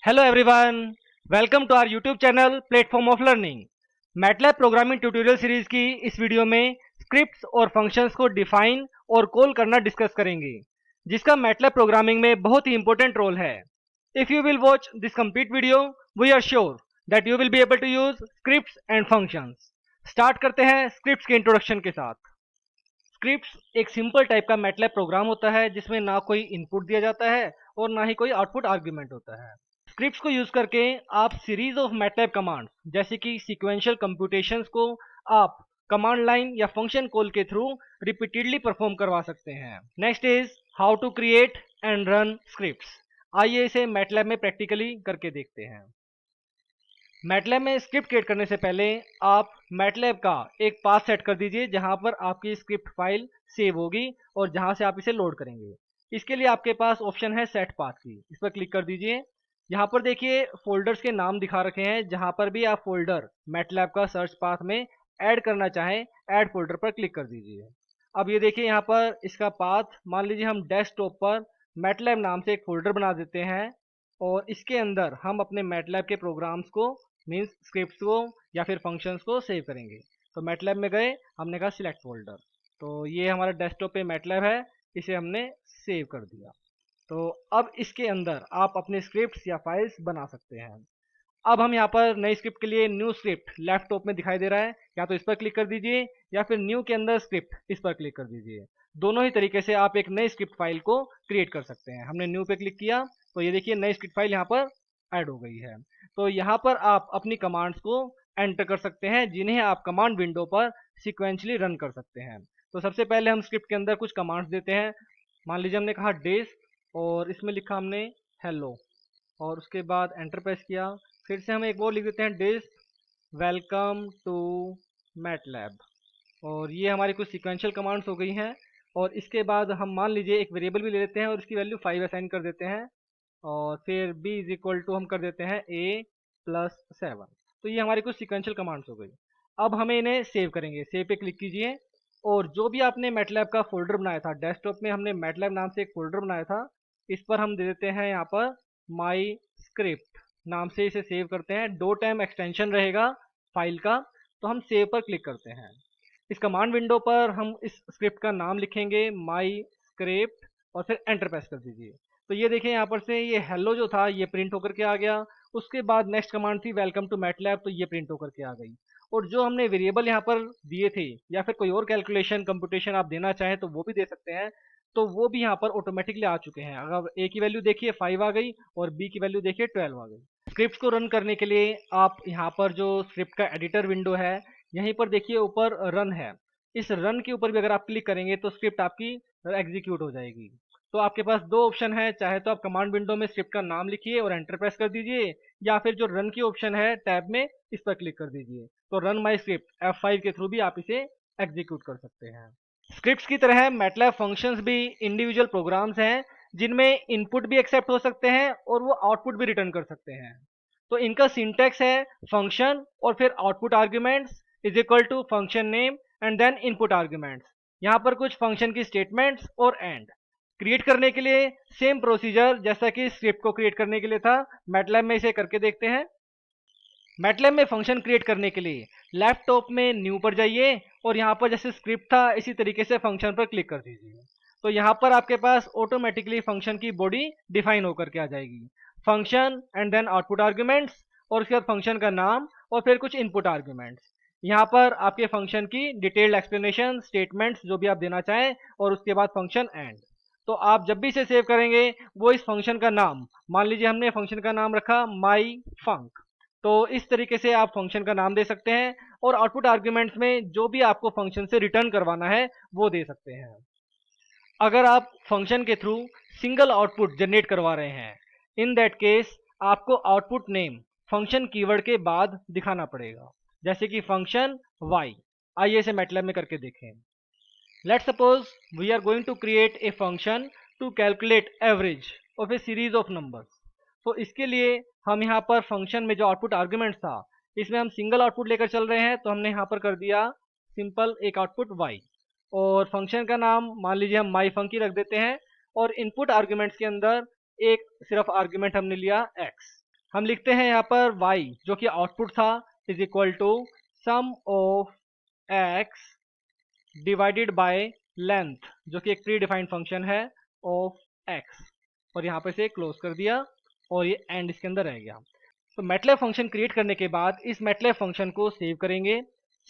Hello everyone, welcome to our YouTube channel Platform of Learning। MATLAB programming tutorial series की इस video में scripts और functions को define और कॉल करना डिस्कस करेंगे, जिसका MATLAB प्रोग्रामिंग में बहुत ही इंपॉर्टेंट रोल है। If you will watch this complete video, we are sure that you will be able to use scripts and functions. Start करते हैं स्क्रिप्ट्स के इंट्रोडक्शन के साथ। स्क्रिप्ट्स एक सिंपल टाइप का मैटलैब प्रोग्राम होता है जिसमें ना कोई इनपुट दिया जाता है और ना ही कोई आउटपुट आर्ग्यूमेंट होता है। स्क्रिप्ट्स को यूज करके आप सीरीज ऑफ मैटलैब कमांड्स जैसे कि सीक्वेंशियल कंप्यूटेशंस को आप कमांड लाइन या फंक्शन कॉल के थ्रू रिपीटेडली परफॉर्म करवा सकते हैं। Next is how to create and run scripts. आइए इसे मैटलैब में प्रैक्टिकली करके देखते हैं। मैटलैब में स्क्रिप्ट क्रिएट करने से पहले आप मैटलैब का एक पाथ सेट कर दीजिए जहां पर आपकी स्क्रिप्ट फाइल सेव होगी और जहां से आप इसे लोड करेंगे। इसके लिए आपके पास ऑप्शन है सेट पाथ की, इस पर क्लिक कर दीजिए। यहाँ पर देखिए फोल्डर्स के नाम दिखा रखे हैं, जहां पर भी आप फोल्डर मैटलैब का सर्च पाथ में ऐड करना चाहें, ऐड फोल्डर पर क्लिक कर दीजिए। अब ये देखिए यहाँ पर इसका पाथ, मान लीजिए हम डेस्कटॉप पर मैटलैब नाम से एक फोल्डर बना देते हैं और इसके अंदर हम अपने मैटलैब के प्रोग्राम्स को मीन्स स्क्रिप्ट्स को या फिर फंक्शंस को सेव करेंगे। तो मैटलैब में गए, हमने कहा सिलेक्ट फोल्डर, तो ये हमारा डेस्कटॉप पे मैटलैब है, इसे हमने सेव कर दिया। तो अब इसके अंदर आप अपने स्क्रिप्ट्स या फाइल्स बना सकते हैं। अब हम यहाँ पर नई स्क्रिप्ट के लिए न्यू स्क्रिप्ट लेफ्ट टॉप में दिखाई दे रहा है, या तो इस पर क्लिक कर दीजिए या फिर न्यू के अंदर स्क्रिप्ट इस पर क्लिक कर दीजिए। दोनों ही तरीके से आप एक नई स्क्रिप्ट फाइल को क्रिएट कर सकते हैं। हमने न्यू पे क्लिक किया तो ये देखिए नई स्क्रिप्ट फाइल यहाँ पर ऐड हो गई है। तो यहाँ पर आप अपनी कमांड्स को एंटर कर सकते हैं जिन्हें आप कमांड विंडो पर सिक्वेंशली रन कर सकते हैं। तो सबसे पहले हम स्क्रिप्ट के अंदर कुछ कमांड्स देते हैं। मान लीजिए हमने कहा डेज और इसमें लिखा हमने हेलो और उसके बाद एंटर प्रेस किया। फिर से हम एक और लिख देते हैं डिस वेलकम टू मैटलैब, और ये हमारी कुछ सिक्वेंशियल कमांड्स हो गई हैं। और इसके बाद हम मान लीजिए एक वेरिएबल भी ले लेते हैं और इसकी वैल्यू 5 असाइन कर देते हैं और फिर b इज इक्वल टू हम कर देते हैं a प्लस 7। तो ये हमारी कुछ सिक्वेंशियल कमांड्स हो गई। अब हमें इन्हें सेव करेंगे, सेव पे क्लिक कीजिए और जो भी आपने मैटलैब का फोल्डर बनाया था, डेस्कटॉप में हमने मैटलैब नाम से एक फोल्डर बनाया था, इस पर हम दे देते हैं यहाँ पर माई स्क्रिप्ट नाम से इसे सेव करते हैं। डॉट एम एक्सटेंशन रहेगा फाइल का। तो हम सेव पर क्लिक करते हैं। इस कमांड विंडो पर हम इस स्क्रिप्ट का नाम लिखेंगे माई स्क्रिप्ट और फिर एंटर प्रेस कर दीजिए। तो ये देखिए यहाँ पर से ये हेलो जो था ये प्रिंट होकर के आ गया। उसके बाद नेक्स्ट कमांड थी वेलकम टू मैटलैब, तो ये प्रिंट होकर के आ गई। और जो हमने वेरिएबल यहाँ पर दिए थे या फिर कोई और कैलकुलेशन कंप्यूटेशन आप देना चाहें तो वो भी दे सकते हैं, तो वो भी यहाँ पर ऑटोमेटिकली आ चुके हैं। अगर ए की वैल्यू देखिए 5 आ गई और बी की वैल्यू देखिए 12 आ गई। स्क्रिप्ट्स को रन करने के लिए आप यहाँ पर जो स्क्रिप्ट का एडिटर विंडो है, यहीं पर देखिए ऊपर रन है। इस रन के ऊपर भी अगर आप क्लिक करेंगे तो स्क्रिप्ट आपकी एग्जीक्यूट हो जाएगी। तो आपके पास दो ऑप्शन है, चाहे तो आप कमांड विंडो में स्क्रिप्ट का नाम लिखिए और एंटर प्रेस कर दीजिए, या फिर जो रन की ऑप्शन है टैब में, इस पर क्लिक कर दीजिए। तो रन माई स्क्रिप्ट F5 के थ्रू भी आप इसे एग्जीक्यूट कर सकते हैं। स्क्रिप्ट्स की तरह मैटलैब फंक्शंस भी इंडिविजुअल प्रोग्राम्स हैं जिनमें इनपुट भी एक्सेप्ट हो सकते हैं और वो आउटपुट भी रिटर्न कर सकते हैं। तो इनका सिंटैक्स है फंक्शन और फिर output arguments is equal to function name and then input arguments. यहाँ पर कुछ फंक्शन की स्टेटमेंट्स और एंड क्रिएट करने के लिए सेम प्रोसीजर जैसा कि स्क्रिप्ट को क्रिएट करने के लिए था। मैटलैब में इसे करके देखते हैं। मैटलैब में फंक्शन क्रिएट करने के लिए लैपटॉप में न्यू पर जाइए और यहाँ पर जैसे स्क्रिप्ट था इसी तरीके से फंक्शन पर क्लिक कर दीजिए। तो यहाँ पर आपके पास ऑटोमेटिकली फंक्शन की बॉडी डिफाइन होकर के आ जाएगी, function and then output arguments और उसके बाद फंक्शन का नाम और फिर कुछ इनपुट आर्ग्यूमेंट्स। यहाँ पर आपके फंक्शन की डिटेल्ड एक्सप्लेनेशन स्टेटमेंट्स जो भी आप देना चाहें और उसके बाद फंक्शन एंड। तो आप जब भी इसे सेव करेंगे वो इस फंक्शन का नाम, मान लीजिए हमने फंक्शन का नाम रखा माई फंक, तो इस तरीके से आप फंक्शन का नाम दे सकते हैं और आउटपुट आर्ग्यूमेंट्स में जो भी आपको फंक्शन से रिटर्न करवाना है वो दे सकते हैं। अगर आप फंक्शन के थ्रू सिंगल आउटपुट जनरेट करवा रहे हैं, इन दैट केस आपको आउटपुट नेम फंक्शन कीवर्ड के बाद दिखाना पड़ेगा, जैसे कि फंक्शन y। आइए इसे मैटलैब में करके देखें। Let's suppose we are going to create a function to calculate average of a series of numbers. तो इसके लिए हम यहाँ पर फंक्शन में जो आउटपुट आर्ग्यूमेंट था इसमें हम सिंगल आउटपुट लेकर चल रहे हैं, तो हमने यहाँ पर कर दिया सिंपल एक आउटपुट y और फंक्शन का नाम मान लीजिए हम माई फंकी रख देते हैं और इनपुट आर्ग्यूमेंट्स के अंदर एक सिर्फ आर्ग्यूमेंट हमने लिया x। हम लिखते हैं यहाँ पर y जो कि आउटपुट था is equal to sum of x divided by length जो कि एक प्री डिफाइंड फंक्शन है ऑफ x, और यहाँ पे से क्लोज कर दिया और ये एंड इसके अंदर रह गया। तो मैटलैब फंक्शन क्रिएट करने के बाद इस मैटलैब फंक्शन को सेव करेंगे।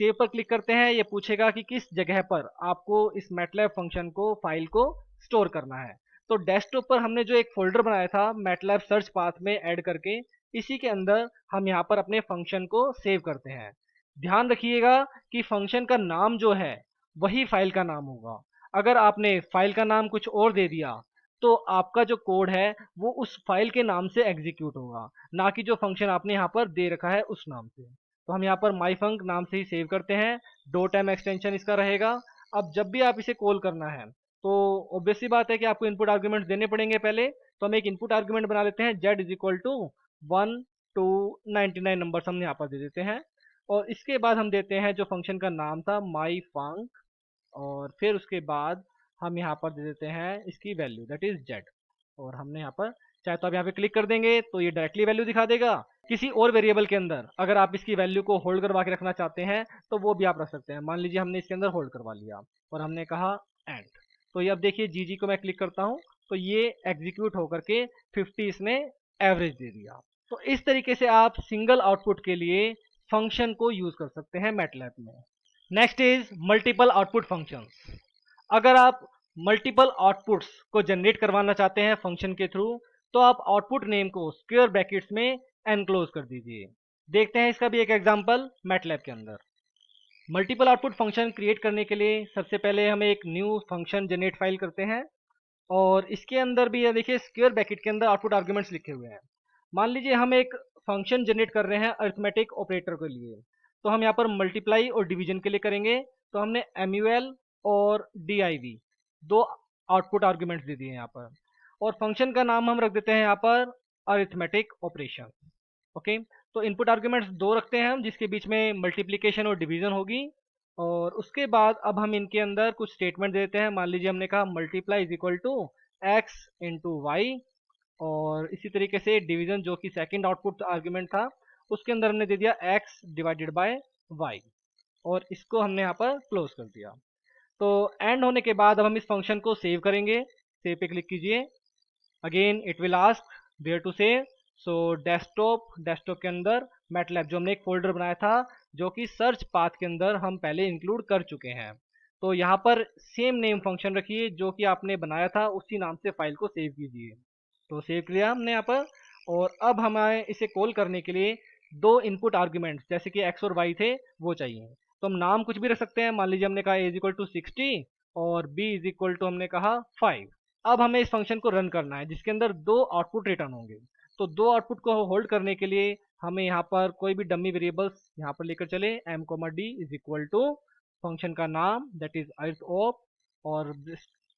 सेव पर क्लिक करते हैं, ये पूछेगा कि किस जगह पर आपको इस मैटलैब फंक्शन को फाइल को स्टोर करना है। तो डेस्कटॉप पर हमने जो एक फोल्डर बनाया था मैटलैब सर्च पाथ में ऐड करके, इसी के अंदर हम यहाँ पर अपने फंक्शन को सेव करते हैं। ध्यान रखिएगा कि फंक्शन का नाम जो है वही फाइल का नाम होगा। अगर आपने फाइल का नाम कुछ और दे दिया तो आपका जो कोड है वो उस फाइल के नाम से एग्जीक्यूट होगा, ना कि जो फंक्शन आपने यहाँ पर दे रखा है उस नाम से। तो हम यहाँ पर myfunc नाम से ही सेव करते हैं, डॉट एम एक्सटेंशन इसका रहेगा। अब जब भी आप इसे कॉल करना है तो ऑब्वियस सी बात है कि आपको इनपुट आर्ग्यूमेंट्स देने पड़ेंगे पहले। तो हम एक इनपुट आर्ग्यूमेंट बना लेते हैं, z is equal to 1 to 99 number हम यहाँ पर दे देते हैं। और इसके बाद हम देते हैं जो फंक्शन का नाम था myfunc, और फिर उसके बाद हम यहाँ पर दे देते हैं इसकी वैल्यू दैट इज z। और हमने यहाँ पर चाहे तो आप यहाँ पे क्लिक कर देंगे तो ये डायरेक्टली वैल्यू दिखा देगा। किसी और वेरिएबल के अंदर अगर आप इसकी वैल्यू को होल्ड करवा के रखना चाहते हैं तो वो भी आप रख सकते हैं। मान लीजिए हमने इसके अंदर होल्ड करवा लिया और हमने कहा एंड, तो ये अब देखिए जी को मैं क्लिक करता हूँ तो ये एग्जीक्यूट होकर के 50 इसने एवरेज दे दिया। तो इस तरीके से आप सिंगल आउटपुट के लिए फंक्शन को यूज कर सकते हैं मैटलैब में। Next is multiple output functions. अगर आप मल्टीपल आउटपुट्स को जनरेट करवाना चाहते हैं फंक्शन के थ्रू तो आप आउटपुट नेम को स्क्वायर ब्रैकेट्स में एनक्लोज कर दीजिए। देखते हैं इसका भी एक एग्जांपल मैटलैब के अंदर। मल्टीपल आउटपुट फंक्शन क्रिएट करने के लिए सबसे पहले हम एक न्यू फंक्शन जनरेट फाइल करते हैं, और इसके अंदर भी ये देखिए स्क्वायर ब्रैकेट के अंदर आउटपुट आर्ग्यूमेंट्स लिखे हुए हैं। मान लीजिए हम एक फंक्शन जनरेट कर रहे हैं अरिथमेटिक ऑपरेटर के लिए, तो हम यहाँ पर मल्टीप्लाई और डिवीजन के लिए करेंगे। तो हमने MUL और div दो आउटपुट आर्ग्यूमेंट्स दे दिए हैं यहाँ पर, और फंक्शन का नाम हम रख देते हैं यहाँ पर अरिथमेटिक ऑपरेशन। ओके, तो इनपुट आर्ग्यूमेंट्स दो रखते हैं हम जिसके बीच में मल्टीप्लिकेशन और डिवीजन होगी। और उसके बाद अब हम इनके अंदर कुछ स्टेटमेंट देते हैं। मान लीजिए हमने कहा multiply is equal to x into y, और इसी तरीके से डिवीजन जो कि सेकंड आउटपुट आर्ग्यूमेंट था उसके अंदर हमने दे दिया x डिवाइडेड बाय y, और इसको हमने यहाँ पर क्लोज कर दिया। तो एंड होने के बाद अब हम इस फंक्शन को सेव करेंगे। सेव पे क्लिक कीजिए। Again it will ask where to save. So desktop के अंदर मैटलैब जो हमने एक फोल्डर बनाया था जो कि सर्च पाथ के अंदर हम पहले इंक्लूड कर चुके हैं, तो यहाँ पर सेम नेम फंक्शन रखिए जो कि आपने बनाया था, उसी नाम से फाइल को सेव कीजिए। तो सेव किया हमने यहाँ पर, और अब हमें इसे कॉल करने के लिए दो इनपुट आर्ग्यूमेंट्स जैसे कि x और y थे वो चाहिए। तो हम नाम कुछ भी रख सकते हैं। मान लीजिए हमने कहा a इज इक्वल टू 60 और b इज इक्वल टू हमने कहा 5। अब हमें इस फंक्शन को रन करना है जिसके अंदर दो आउटपुट रिटर्न होंगे। तो दो आउटपुट को होल्ड करने के लिए हमें यहाँ पर कोई भी डमी वेरिएबल्स यहाँ पर लेकर चले। m d is equal to function का नाम दैट इज अर्थ ऑफ, और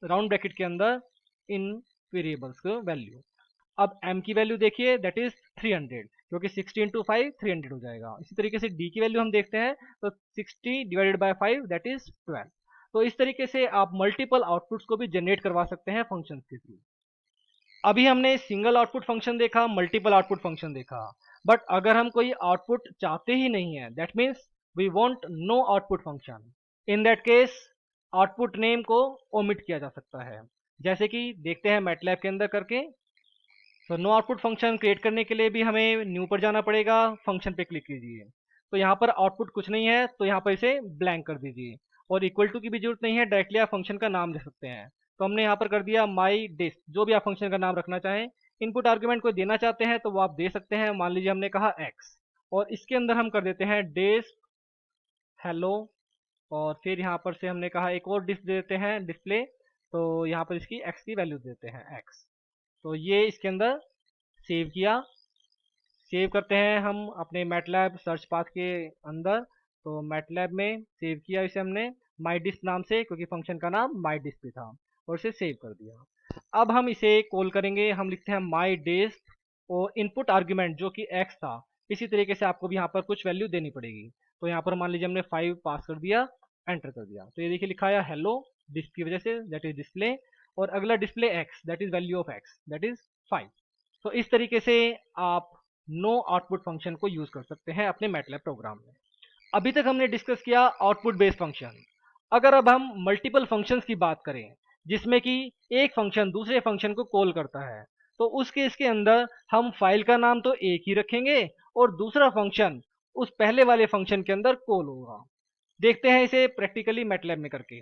राउंड ब्रैकेट के अंदर इन वेरिएबल्स का वैल्यू। अब m की वैल्यू देखिए दैट इज 300, क्योंकि 60 इंटू 5 300 हो जाएगा। इसी तरीके से d की वैल्यू हम देखते हैं तो 60 डिवाइडेड बाय 5 दैट इज 12। तो इस तरीके से आप मल्टीपल आउटपुट्स को भी जनरेट करवा सकते हैं फंक्शंस के थ्रू। अभी हमने सिंगल आउटपुट फंक्शन देखा, मल्टीपल आउटपुट फंक्शन देखा, बट अगर हम कोई आउटपुट चाहते ही नहीं है that means we want no output function, in that case output name को ओमिट किया जा सकता है। जैसे कि देखते हैं मैटलैब के अंदर करके। तो नो आउटपुट फंक्शन क्रिएट करने के लिए भी हमें न्यू पर जाना पड़ेगा, फंक्शन पे क्लिक कीजिए। तो यहाँ पर आउटपुट कुछ नहीं है तो यहाँ पर इसे ब्लैंक कर दीजिए, और इक्वल टू की भी जरूरत नहीं है, डायरेक्टली आप फंक्शन का नाम दे सकते हैं। तो हमने यहाँ पर कर दिया माई डिस्क, जो भी आप फंक्शन का नाम रखना चाहें। इनपुट आर्ग्यूमेंट को देना चाहते हैं तो वो आप दे सकते हैं। मान लीजिए हमने कहा x, और इसके अंदर हम कर देते हैं डिस्क हेलो, और फिर यहाँ पर से हमने कहा एक और डिस्क दे देते हैं डिस्प्ले, तो यहाँ पर इसकी x की वैल्यू देते हैं x। तो ये इसके अंदर सेव किया। सेव करते हैं हम अपने मैटलैब सर्च पाथ के अंदर। तो मैटलैब में सेव किया इसे हमने माई डिस्क नाम से, क्योंकि फंक्शन का नाम माई डिस्क भी था, और इसे सेव कर दिया। अब हम इसे कॉल करेंगे। हम लिखते हैं माई डिस्क और इनपुट आर्ग्यूमेंट जो कि x था, इसी तरीके से आपको भी यहाँ पर कुछ वैल्यू देनी पड़ेगी। तो यहाँ पर मान लीजिए हमने 5 पास कर दिया, एंटर कर दिया, तो ये देखिए लिखा है हेलो डिस्क की वजह से दैट इज डिस्प्ले, और अगला display x that is value of x that is 5। तो इस तरीके से आप नो आउटपुट फंक्शन को यूज कर सकते हैं अपने मैटलैब प्रोग्राम में। अभी तक हमने डिस्कस किया आउटपुट बेस्ड फंक्शन। अगर अब हम मल्टीपल फंक्शंस की बात करें जिसमें कि एक फंक्शन दूसरे फंक्शन को कॉल करता है, तो उस केस के अंदर हम फाइल का नाम तो एक ही रखेंगे और दूसरा फंक्शन उस पहले वाले फंक्शन के अंदर कॉल होगा। देखते हैं इसे प्रैक्टिकली मैटलैब में करके।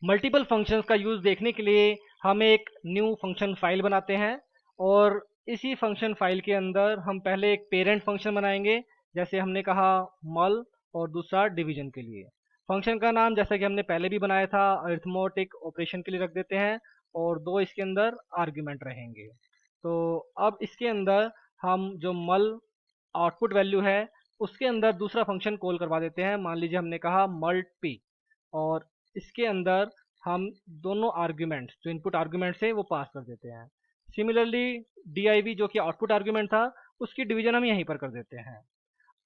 मल्टीपल फंक्शंस का यूज देखने के लिए हम एक न्यू फंक्शन फाइल बनाते हैं और इसी फंक्शन फाइल के अंदर हम पहले एक पेरेंट फंक्शन बनाएंगे, जैसे हमने कहा मल, और दूसरा डिवीजन के लिए। फंक्शन का नाम जैसा कि हमने पहले भी बनाया था अरिथमेटिक ऑपरेशन के लिए रख देते हैं और दो इसके अंदर आर्ग्यूमेंट रहेंगे। तो अब इसके अंदर हम जो मल आउटपुट वैल्यू है उसके अंदर दूसरा फंक्शन कॉल करवा देते हैं। मान लीजिए हमने कहा मल्ट पी, और इसके अंदर हम दोनों आर्ग्यूमेंट्स जो इनपुट आर्ग्यूमेंट्स है वो पास कर देते हैं। सिमिलरली div जो कि आउटपुट आर्ग्यूमेंट था उसकी डिवीजन हम यहीं पर कर देते हैं।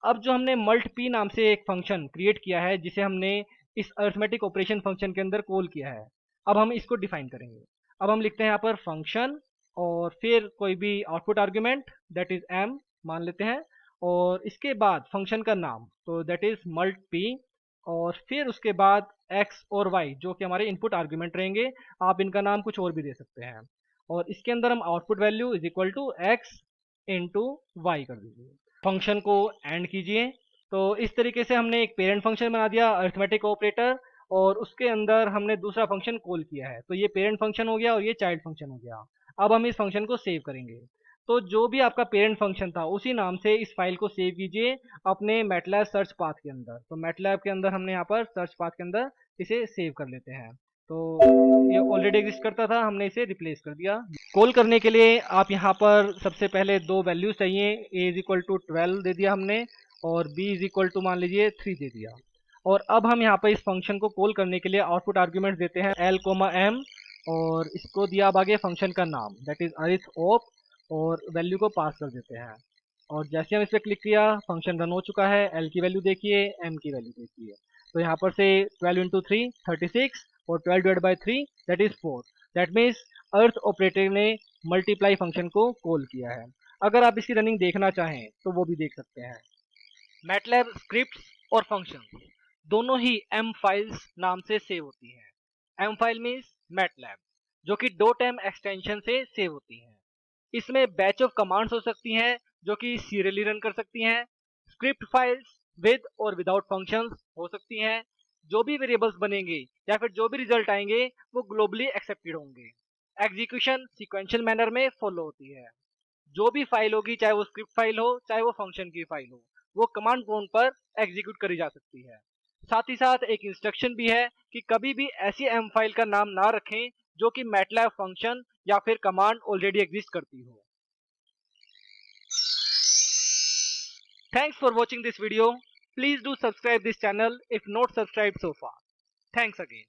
अब जो हमने मल्ट पी नाम से एक फंक्शन क्रिएट किया है जिसे हमने इस अरिथमेटिक ऑपरेशन फंक्शन के अंदर कॉल किया है, अब हम इसको डिफाइन करेंगे। अब हम लिखते हैं यहाँ पर फंक्शन और फिर कोई भी output argument that is m मान लेते हैं, और इसके बाद फंक्शन का नाम तो दैट इज मल्ट पी, और फिर उसके बाद x और y जो कि हमारे इनपुट आर्ग्यूमेंट रहेंगे। आप इनका नाम कुछ और भी दे सकते हैं, और इसके अंदर हम output value is equal to x into y कर दीजिए। फंक्शन को एंड कीजिए। तो इस तरीके से हमने एक पेरेंट फंक्शन बना दिया अरिथमेटिक ऑपरेटर, और उसके अंदर हमने दूसरा फंक्शन कॉल किया है। तो ये पेरेंट फंक्शन हो गया और ये चाइल्ड फंक्शन हो गया। अब हम इस फंक्शन को सेव करेंगे। तो जो भी आपका पेरेंट फंक्शन था उसी नाम से इस फाइल को सेव कीजिए अपने मैटलैब सर्च पाथ के अंदर। तो मैटलैब के अंदर हमने यहाँ पर सर्च पाथ के अंदर इसे सेव कर लेते हैं। तो ये ऑलरेडी एग्जिस्ट करता था, हमने इसे रिप्लेस कर दिया। कॉल करने के लिए आप यहाँ पर सबसे पहले दो वैल्यूज चाहिए। a इज इक्वल टू 12 दे दिया हमने, और b इज इक्वल टू मान लीजिए 3 दे दिया। और अब हम यहाँ पर इस फंक्शन को कॉल करने के लिए आउटपुट आर्ग्यूमेंट देते हैं l कोमा m, और इसको दिया अब आगे फंक्शन का नाम दैट इज arith op, और वैल्यू को पास कर देते हैं। और जैसे हम इस पर क्लिक किया फंक्शन रन हो चुका है। l की वैल्यू देखिए, m की वैल्यू देखिए। तो यहाँ पर से 12 इंटू 3 36, और 12 divide by 3 that is 4। That means earth operator ने मल्टीप्लाई फंक्शन को कॉल किया है। अगर आप इसकी रनिंग देखना चाहें तो वो भी देख सकते हैं। मैटलैब स्क्रिप्ट्स और फंक्शंस दोनों ही m फाइल्स नाम से सेव होती हैं। m फाइल मीन्स मैटलैब, जो कि .m एक्सटेंशन से सेव होती हैं। इसमें बैच ऑफ कमांड्स हो सकती हैं जो कि सीरियली रन कर सकती हैं। स्क्रिप्ट फाइल्स विद और विदाउट फंक्शंस हो सकती हैं। जो भी वेरिएबल्स बनेंगे या फिर जो भी रिजल्ट आएंगे वो ग्लोबली एक्सेप्टेड होंगे। एग्जीक्यूशन सीक्वेंशियल मैनर में फॉलो होती है। जो भी फाइल होगी, चाहे वो स्क्रिप्ट फाइल हो चाहे वो फंक्शन की फाइल हो, वो कमांड प्रॉम्प्ट पर एग्जीक्यूट करी जा सकती है। साथ ही साथ एक इंस्ट्रक्शन भी है कि कभी भी ऐसी एम फाइल का नाम ना रखें जो कि मैटलैब फंक्शन या फिर कमांड ऑलरेडी एग्जिस्ट करती हो। Thanks for watching this video. Please do subscribe this channel if not subscribed so far. Thanks again.